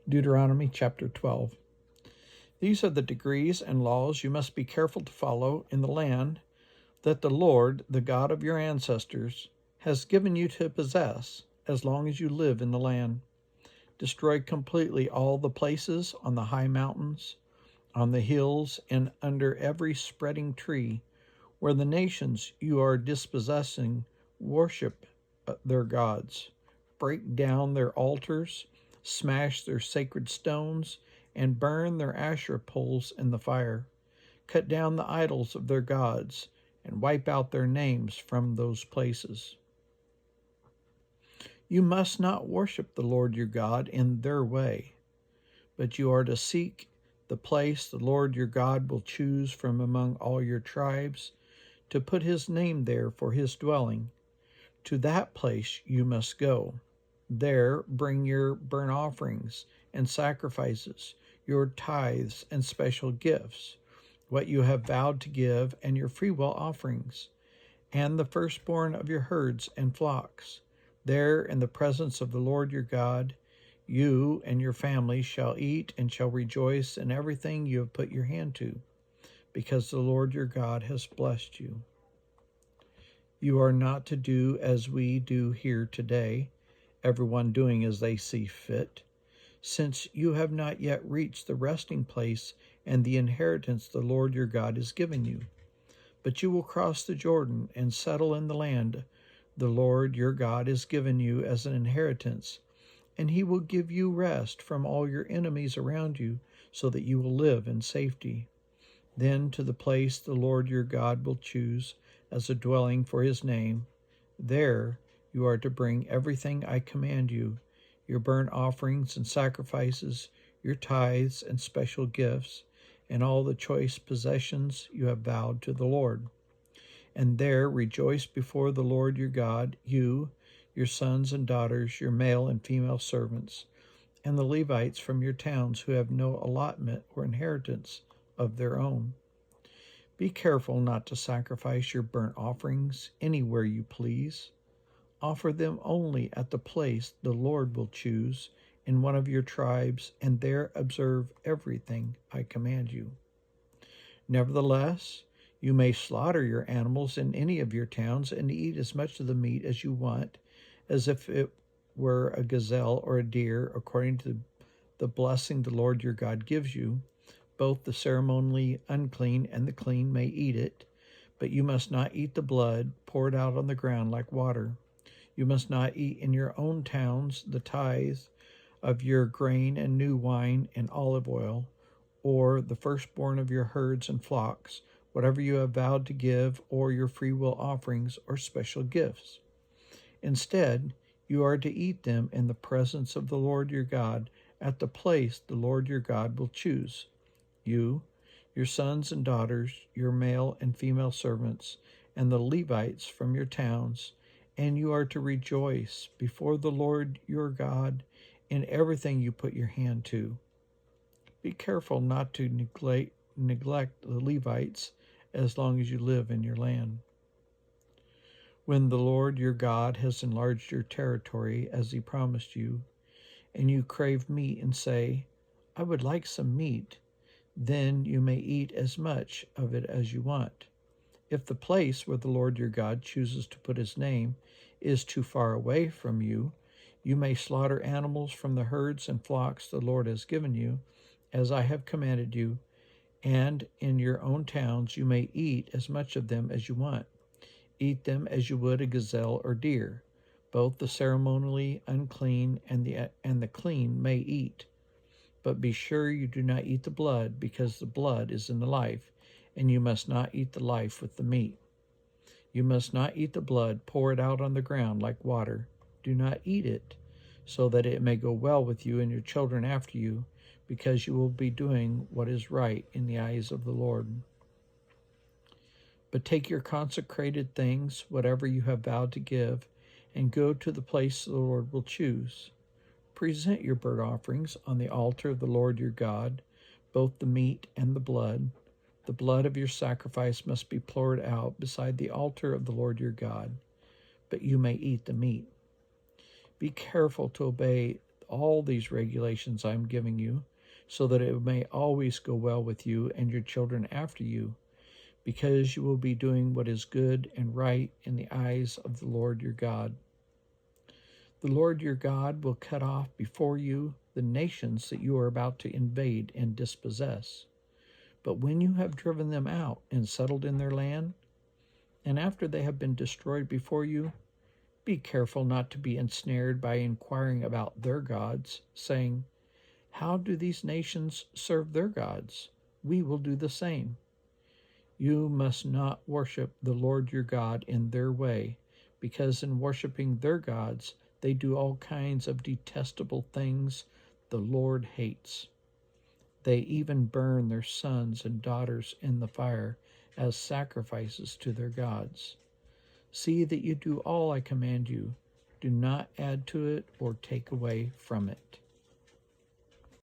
Deuteronomy chapter 12. These are the decrees and laws you must be careful to follow in the land that the Lord, the God of your ancestors, has given you to possess as long as you live in the land. Destroy completely all the places on the high mountains, on the hills, and under every spreading tree where the nations you are dispossessing worship their gods. Break down their altars, smash their sacred stones, and burn their Asherah poles in the fire. Cut down the idols of their gods and wipe out their names from those places. You must not worship the Lord your God in their way, but you are to seek the place the Lord your God will choose from among all your tribes to put his name there for his dwelling. To that place you must go. There bring your burnt offerings and sacrifices, your tithes and special gifts, what you have vowed to give, and your freewill offerings, and the firstborn of your herds and flocks. There, in the presence of the Lord your God, you and your family shall eat and shall rejoice in everything you have put your hand to, because the Lord your God has blessed you. You are not to do as we do here today, everyone doing as they see fit, since you have not yet reached the resting place and the inheritance the Lord your God has given you. But you will cross the Jordan and settle in the land the Lord your God has given you as an inheritance, and he will give you rest from all your enemies around you, so that you will live in safety. Then to the place the Lord your God will choose as a dwelling for his name, there you are to bring everything I command you, your burnt offerings and sacrifices, your tithes and special gifts, and all the choice possessions you have vowed to the Lord. And there rejoice before the Lord your God, you, your sons and daughters, your male and female servants, and the Levites from your towns who have no allotment or inheritance of their own. Be careful not to sacrifice your burnt offerings anywhere you please. Offer them only at the place the Lord will choose in one of your tribes, and there observe everything I command you. Nevertheless, you may slaughter your animals in any of your towns and eat as much of the meat as you want, as if it were a gazelle or a deer, according to the blessing the Lord your God gives you. Both the ceremonially unclean and the clean may eat it, but you must not eat the blood poured out on the ground like water. You must not eat in your own towns the tithe of your grain and new wine and olive oil, or the firstborn of your herds and flocks, whatever you have vowed to give, or your freewill offerings or special gifts. Instead, you are to eat them in the presence of the Lord your God at the place the Lord your God will choose. You, your sons and daughters, your male and female servants, and the Levites from your towns, and you are to rejoice before the Lord your God in everything you put your hand to. Be careful not to neglect the Levites as long as you live in your land. When the Lord your God has enlarged your territory as he promised you, and you crave meat and say, I would like some meat, then you may eat as much of it as you want. If the place where the Lord your God chooses to put his name is too far away from you, you may slaughter animals from the herds and flocks the Lord has given you, as I have commanded you, and in your own towns you may eat as much of them as you want. Eat them as you would a gazelle or deer. Both the ceremonially unclean and the clean may eat. But be sure you do not eat the blood, because the blood is in the life, and you must not eat the life with the meat. You must not eat the blood, pour it out on the ground like water. Do not eat it, so that it may go well with you and your children after you, because you will be doing what is right in the eyes of the Lord. But take your consecrated things, whatever you have vowed to give, and go to the place the Lord will choose. Present your burnt offerings on the altar of the Lord your God, both the meat and the blood. The blood of your sacrifice must be poured out beside the altar of the Lord your God, but you may eat the meat. Be careful to obey all these regulations I am giving you, so that it may always go well with you and your children after you, because you will be doing what is good and right in the eyes of the Lord your God. The Lord your God will cut off before you the nations that you are about to invade and dispossess. But when you have driven them out and settled in their land, and after they have been destroyed before you, be careful not to be ensnared by inquiring about their gods, saying, how do these nations serve their gods? We will do the same. You must not worship the Lord your God in their way, because in worshiping their gods, they do all kinds of detestable things the Lord hates. They even burn their sons and daughters in the fire as sacrifices to their gods. See that you do all I command you. Do not add to it or take away from it.